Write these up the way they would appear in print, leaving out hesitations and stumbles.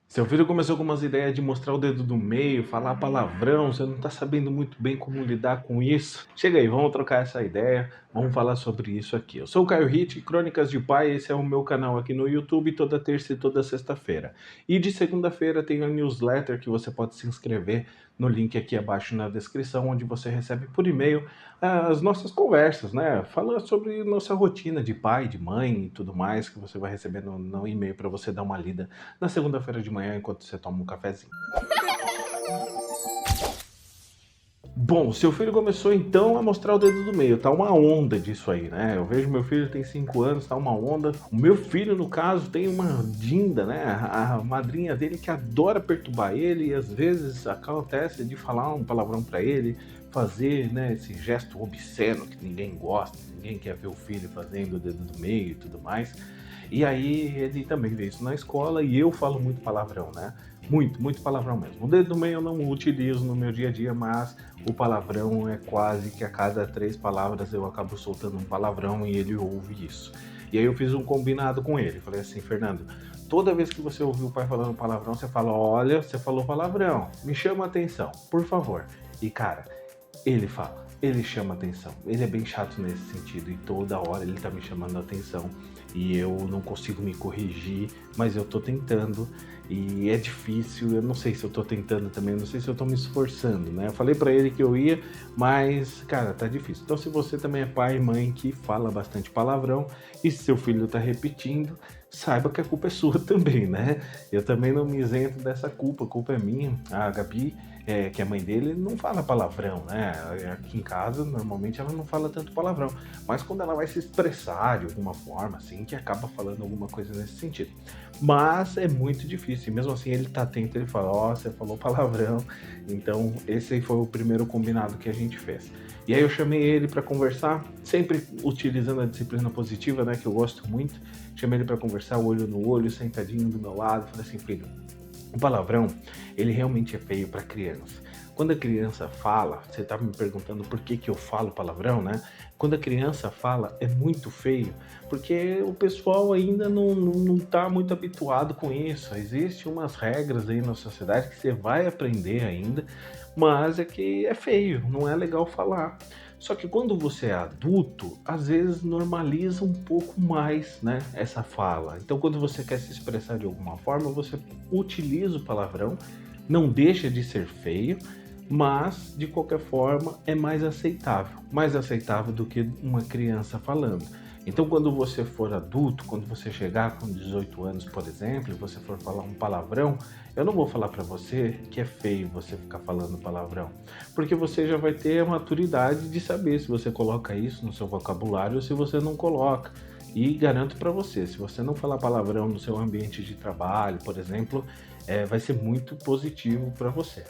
Seu filho começou com umas ideias de mostrar o dedo do meio, falar palavrão, você não está sabendo muito bem como lidar com isso. Chega aí, vamos trocar essa ideia, vamos falar sobre isso aqui. Eu sou o Caio Hit, Crônicas de Pai, esse é o meu canal aqui no YouTube, toda terça e toda sexta-feira. E de segunda-feira tem a newsletter que você pode se inscrever no link aqui abaixo na descrição, onde você recebe por e-mail as nossas conversas, né? Fala sobre nossa rotina de pai, de mãe e tudo mais, que você vai receber no e-mail para você dar uma lida na segunda-feira de manhã enquanto você toma um cafezinho. Bom, seu filho começou então a mostrar o dedo do meio, tá uma onda disso aí, né? Eu vejo meu filho tem 5 anos, tá uma onda. O meu filho, no caso, tem uma Dinda, né? A madrinha dele que adora perturbar ele e às vezes acontece de falar um palavrão pra ele, fazer, né, esse gesto obsceno que ninguém gosta, ninguém quer ver o filho fazendo o dedo do meio e tudo mais. E aí ele também vê isso na escola e eu falo muito palavrão, né? Muito, muito palavrão mesmo. O dedo do meio eu não utilizo no meu dia a dia, mas o palavrão é quase que a cada 3 palavras eu acabo soltando um palavrão e ele ouve isso. E aí eu fiz um combinado com ele. Falei assim, Fernando, toda vez que você ouvir o pai falando palavrão, você fala, olha, você falou palavrão, me chama a atenção, por favor. E cara, ele fala, ele chama atenção. Ele é bem chato nesse sentido e toda hora ele tá me chamando a atenção e eu não consigo me corrigir, mas eu tô tentando e é difícil. Eu não sei se eu tô tentando também, não sei se eu tô me esforçando, né? Eu falei pra ele que eu ia, mas cara, tá difícil. Então, se você também é pai e mãe que fala bastante palavrão e se seu filho tá repetindo, saiba que a culpa é sua também, né? Eu também não me isento dessa culpa, a culpa é minha. A Gabi que a mãe dele não fala palavrão, né? Aqui em casa, normalmente ela não fala tanto palavrão, mas quando ela vai se expressar de alguma forma, assim, que acaba falando alguma coisa nesse sentido. Mas é muito difícil, e mesmo assim ele tá atento, ele fala, ó, você falou palavrão, então esse aí foi o primeiro combinado que a gente fez. E aí eu chamei ele para conversar, sempre utilizando a disciplina positiva, né, que eu gosto muito, chamei ele para conversar, olho no olho, sentadinho do meu lado, falei assim, filho, o palavrão, ele realmente é feio para criança. Quando a criança fala, você tá me perguntando por que que eu falo palavrão, né? Quando a criança fala, é muito feio, porque o pessoal ainda não tá muito habituado com isso. Existem umas regras aí na sociedade que você vai aprender ainda, mas é que é feio, não é legal falar. Só que quando você é adulto, às vezes normaliza um pouco mais, né, essa fala. Então, quando você quer se expressar de alguma forma, você utiliza o palavrão, não deixa de ser feio, mas de qualquer forma é mais aceitável do que uma criança falando. Então, quando você for adulto, quando você chegar com 18 anos, por exemplo, e você for falar um palavrão, eu não vou falar para você que é feio você ficar falando palavrão, porque você já vai ter a maturidade de saber se você coloca isso no seu vocabulário ou se você não coloca. E garanto para você, se você não falar palavrão no seu ambiente de trabalho, por exemplo, vai ser muito positivo para você.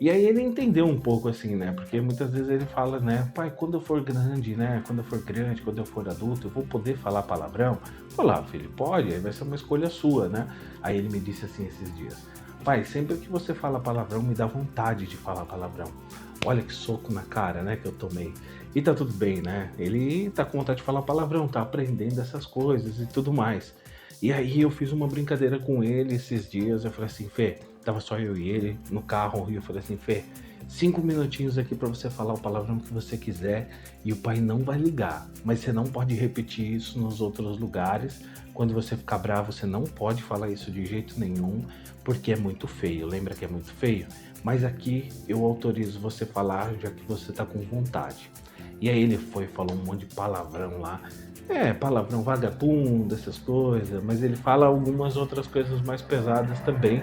E aí ele entendeu um pouco assim, né? Porque muitas vezes ele fala, né? Pai, quando eu for grande, né? Quando eu for grande, quando eu for adulto, eu vou poder falar palavrão? Falar, filho, pode, aí vai ser uma escolha sua, né? Aí ele me disse assim esses dias: Pai, sempre que você fala palavrão, me dá vontade de falar palavrão. Olha que soco na cara, né? Que eu tomei. E tá tudo bem, né? Ele tá com vontade de falar palavrão, tá aprendendo essas coisas e tudo mais. E aí eu fiz uma brincadeira com ele esses dias. Eu falei assim, Fê, tava só eu e ele no carro. E eu falei assim, Fê, 5 minutinhos aqui pra você falar o palavrão que você quiser. E o pai não vai ligar. Mas você não pode repetir isso nos outros lugares. Quando você ficar bravo, você não pode falar isso de jeito nenhum. Porque é muito feio. Lembra que é muito feio? Mas aqui eu autorizo você falar, já que você tá com vontade. E aí ele foi e falou um monte de palavrão lá. Palavrão vagabundo, essas coisas, mas ele fala algumas outras coisas mais pesadas também.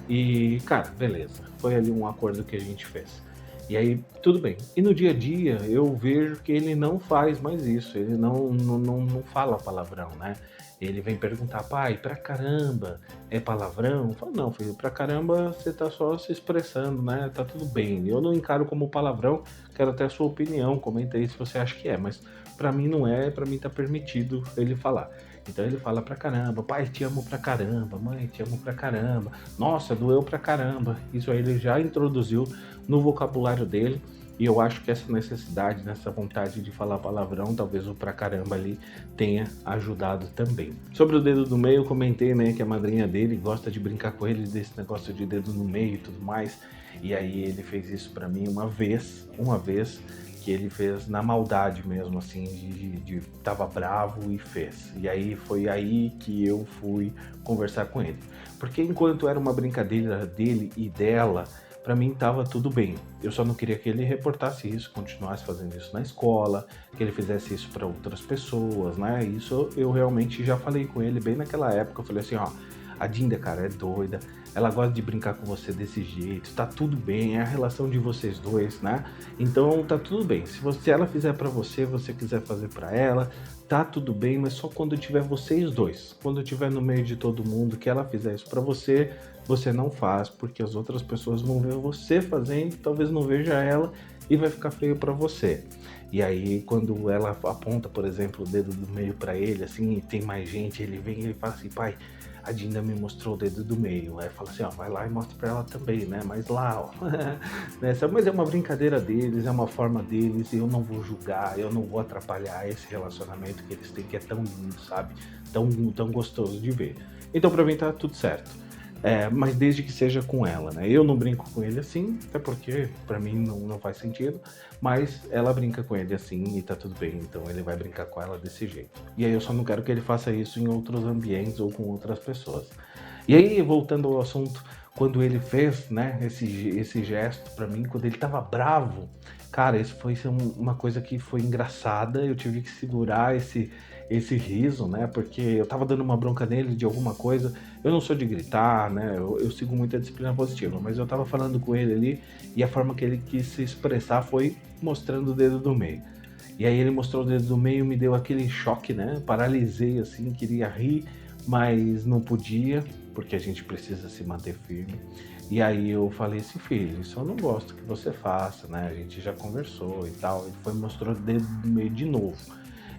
E, cara, beleza. Foi ali um acordo que a gente fez. E aí, tudo bem. E no dia a dia, eu vejo que ele não faz mais isso. Ele não fala palavrão, né? Ele vem perguntar, pai, pra caramba, é palavrão? Eu falo, não, filho, pra caramba você tá só se expressando, né? Tá tudo bem. Eu não encaro como palavrão, quero até a sua opinião, comenta aí se você acha que é, mas pra mim não é, pra mim tá permitido ele falar. Então ele fala pra caramba, pai, te amo pra caramba, mãe, te amo pra caramba, nossa, doeu pra caramba. Isso aí ele já introduziu no vocabulário dele E eu acho que essa necessidade, nessa vontade de falar palavrão, talvez o pra caramba ali tenha ajudado também. Sobre o dedo do meio, eu comentei, né, que a madrinha dele gosta de brincar com ele desse negócio de dedo no meio e tudo mais. E aí ele fez isso pra mim uma vez que ele fez na maldade mesmo, assim, de tava bravo e fez. E aí foi aí que eu fui conversar com ele. Porque enquanto era uma brincadeira dele e dela, pra mim tava tudo bem. Eu só não queria que ele reportasse isso, continuasse fazendo isso na escola, que ele fizesse isso pra outras pessoas, né? Isso eu realmente já falei com ele bem naquela época. Eu falei assim, ó, a Dinda, cara, é doida, ela gosta de brincar com você desse jeito, tá tudo bem, é a relação de vocês dois, né? Então tá tudo bem. Se ela fizer pra você, você quiser fazer pra ela, tá tudo bem, mas só quando tiver vocês dois. Quando tiver no meio de todo mundo que ela fizer isso pra você, você não faz, porque as outras pessoas vão ver você fazendo, talvez não veja ela e vai ficar feio pra você. E aí, quando ela aponta, por exemplo, o dedo do meio pra ele, assim, e tem mais gente, ele vem e ele fala assim, pai, a Dinda me mostrou o dedo do meio. Aí fala assim, ó, vai lá e mostra pra ela também, né? Mas lá, ó. Mas é uma brincadeira deles, é uma forma deles, eu não vou julgar, eu não vou atrapalhar esse relacionamento que eles têm, que é tão lindo, sabe? Tão gostoso de ver. Então, pra mim, tá tudo certo. Mas desde que seja com ela, né? Eu não brinco com ele assim, até porque pra mim não faz sentido, mas ela brinca com ele assim e tá tudo bem, então ele vai brincar com ela desse jeito. E aí eu só não quero que ele faça isso em outros ambientes ou com outras pessoas. E aí, voltando ao assunto, quando ele fez, né, esse gesto pra mim, quando ele tava bravo, cara, isso foi uma coisa que foi engraçada, eu tive que segurar esse riso, né, porque eu tava dando uma bronca nele de alguma coisa, eu não sou de gritar, né, eu sigo muita disciplina positiva, mas eu tava falando com ele ali, e a forma que ele quis se expressar foi mostrando o dedo do meio. E aí ele mostrou o dedo do meio, me deu aquele choque, né? Paralisei assim, queria rir, mas não podia, porque a gente precisa se manter firme. E aí eu falei assim, filho, isso eu não gosto que você faça, né? A gente já conversou e tal. Ele foi e mostrou o dedo do meio de novo.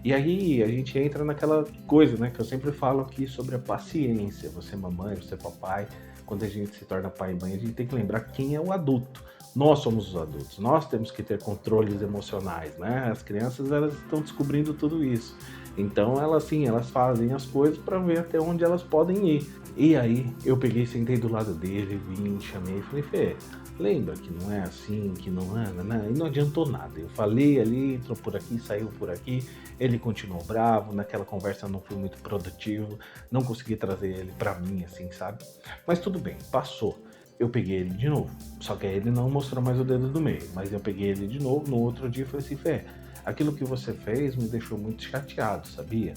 E aí a gente entra naquela coisa, né? Que eu sempre falo aqui sobre a paciência. Você é mamãe, você é papai. Quando a gente se torna pai e mãe, a gente tem que lembrar quem é o adulto. Nós somos os adultos, nós temos que ter controles emocionais, né? As crianças, elas estão descobrindo tudo isso. Então elas sim, elas fazem as coisas para ver até onde elas podem ir. E aí eu peguei, sentei do lado dele, vim, chamei e falei, Fê, lembra que não é assim, que não é, né? E não adiantou nada. Eu falei ali, entrou por aqui, saiu por aqui, ele continuou bravo, naquela conversa não fui muito produtivo, não consegui trazer ele pra mim, assim, sabe? Mas tudo bem, passou. Eu peguei ele de novo, só que aí ele não mostrou mais o dedo do meio, mas eu peguei ele de novo, no outro dia e falei assim, Fê, aquilo que você fez me deixou muito chateado, sabia?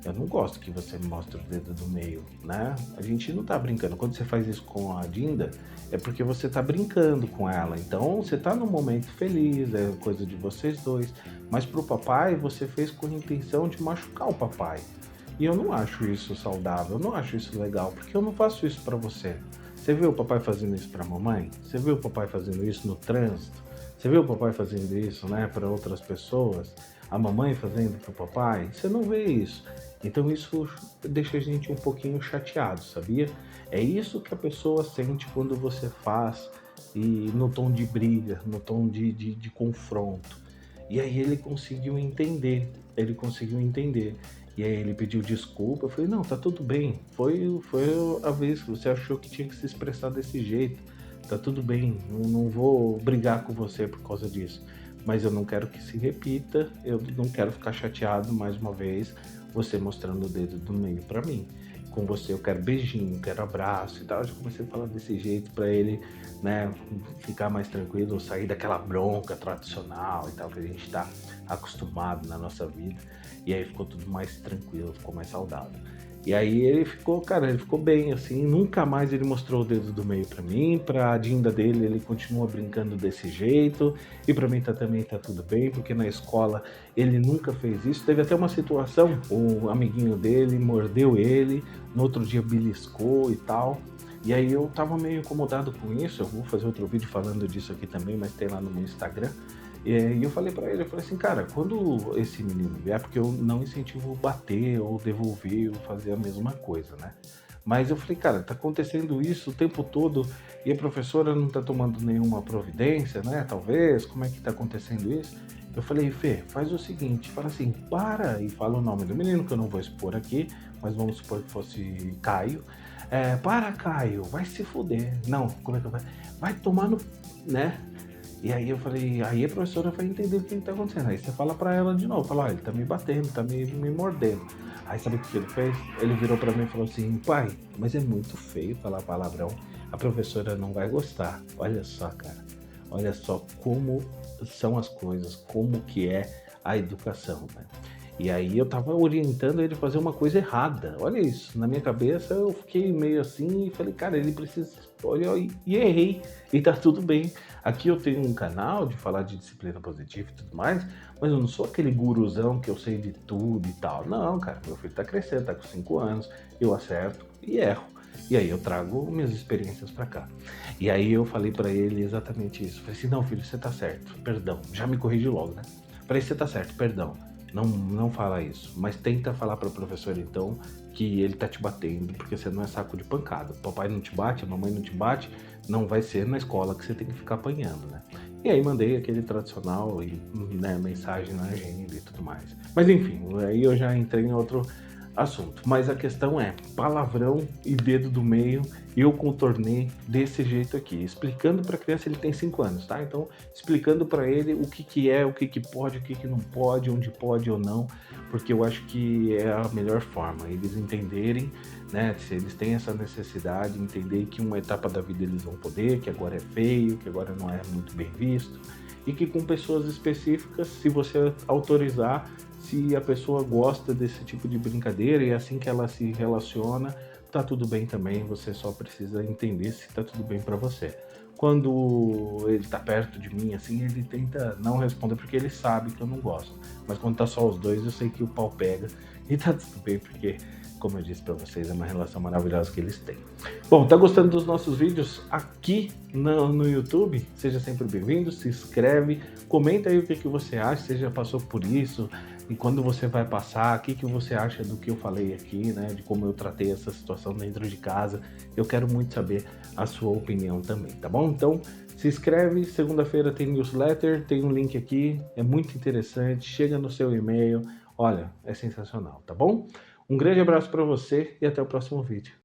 Eu não gosto que você mostre o dedo do meio, né? A gente não tá brincando. Quando você faz isso com a Dinda, é porque você tá brincando com ela. Então você tá num momento feliz, é coisa de vocês dois. Mas pro papai, você fez com a intenção de machucar o papai. E eu não acho isso saudável, eu não acho isso legal, porque eu não faço isso pra você. Você viu o papai fazendo isso pra mamãe? Você viu o papai fazendo isso no trânsito? Você viu o papai fazendo isso, né, para outras pessoas? A mamãe fazendo pro papai? Você não vê isso. Então isso deixa a gente um pouquinho chateado, sabia? É isso que a pessoa sente quando você faz e no tom de briga, no tom de confronto. E aí ele conseguiu entender. E aí ele pediu desculpa, eu falei, não, tá tudo bem. Foi a vez que você achou que tinha que se expressar desse jeito. Tá tudo bem, não vou brigar com você por causa disso. Mas eu não quero que se repita, eu não quero ficar chateado mais uma vez, você mostrando o dedo do meio pra mim. Com você eu quero beijinho, quero abraço e tal. Eu já comecei a falar desse jeito pra ele, né, ficar mais tranquilo, sair daquela bronca tradicional e tal, que a gente tá acostumado na nossa vida. E aí ficou tudo mais tranquilo, ficou mais saudável. E aí ele ficou, cara, ele ficou bem, assim, nunca mais ele mostrou o dedo do meio pra mim, pra Dinda dele ele continua brincando desse jeito, e pra mim também tá tudo bem, porque na escola ele nunca fez isso. Teve até uma situação, o amiguinho dele mordeu ele, no outro dia beliscou e tal, e aí eu tava meio incomodado com isso, eu vou fazer outro vídeo falando disso aqui também, mas tem lá no meu Instagram. E eu falei pra ele, eu falei assim, cara, quando esse menino vier, porque eu não incentivo bater ou devolver ou fazer a mesma coisa, né? Mas eu falei, cara, tá acontecendo isso o tempo todo e a professora não tá tomando nenhuma providência, né? Talvez, como é que tá acontecendo isso? Eu falei, Fê, faz o seguinte, fala assim, para e fala o nome do menino, que eu não vou expor aqui, mas vamos supor que fosse Caio. Para, Caio, vai se fuder. Não, como é que vai? Vai tomar no, né? E aí eu falei, aí a professora vai entender o que está acontecendo. Aí você fala pra ela de novo, fala, ele tá me batendo, tá me mordendo. Aí sabe o que ele fez? Ele virou pra mim e falou assim, pai, mas é muito feio falar palavrão, a professora não vai gostar. Olha só, cara, olha só como são as coisas, como que é a educação, né? E aí eu tava orientando ele a fazer uma coisa errada. Olha isso, na minha cabeça eu fiquei meio assim e falei, cara, ele precisa. Olha, e errei, e tá tudo bem. Aqui eu tenho um canal de falar de disciplina positiva e tudo mais, mas eu não sou aquele guruzão que eu sei de tudo e tal. Não, cara, meu filho tá crescendo, tá com 5 anos, eu acerto e erro. E aí eu trago minhas experiências para cá. E aí eu falei para ele exatamente isso. Falei assim, não, filho, você tá certo, perdão. Já me corrigi logo, né? Falei, você tá certo, perdão. Não fala isso, mas tenta falar para o professor então que ele tá te batendo, porque você não é saco de pancada. Papai não te bate, a mamãe não te bate, não vai ser na escola que você tem que ficar apanhando, né? E aí mandei aquele tradicional e, né, mensagem na agenda e tudo mais. Mas enfim, aí eu já entrei em outro assunto. Mas a questão é, palavrão e dedo do meio, eu contornei desse jeito aqui, explicando para a criança, ele tem 5 anos, tá? Então, explicando para ele o que que é, o que que pode, o que que não pode, onde pode ou não, porque eu acho que é a melhor forma, eles entenderem, né, se eles têm essa necessidade, entender que uma etapa da vida eles vão poder, que agora é feio, que agora não é muito bem visto, e que com pessoas específicas, se você autorizar, se a pessoa gosta desse tipo de brincadeira e assim que ela se relaciona, tá tudo bem também, você só precisa entender se tá tudo bem para você. Quando ele tá perto de mim, assim, ele tenta não responder porque ele sabe que eu não gosto. Mas quando tá só os dois, eu sei que o pau pega e tá tudo bem, porque, como eu disse para vocês, é uma relação maravilhosa que eles têm. Bom, tá gostando dos nossos vídeos aqui no YouTube? Seja sempre bem-vindo, se inscreve, comenta aí o que você acha, você já passou por isso, e quando você vai passar, o que você acha do que eu falei aqui, né, de como eu tratei essa situação dentro de casa. Eu quero muito saber a sua opinião também, tá bom? Então, se inscreve, segunda-feira tem newsletter, tem um link aqui, é muito interessante, chega no seu e-mail, olha, é sensacional, tá bom? Um grande abraço para você e até o próximo vídeo.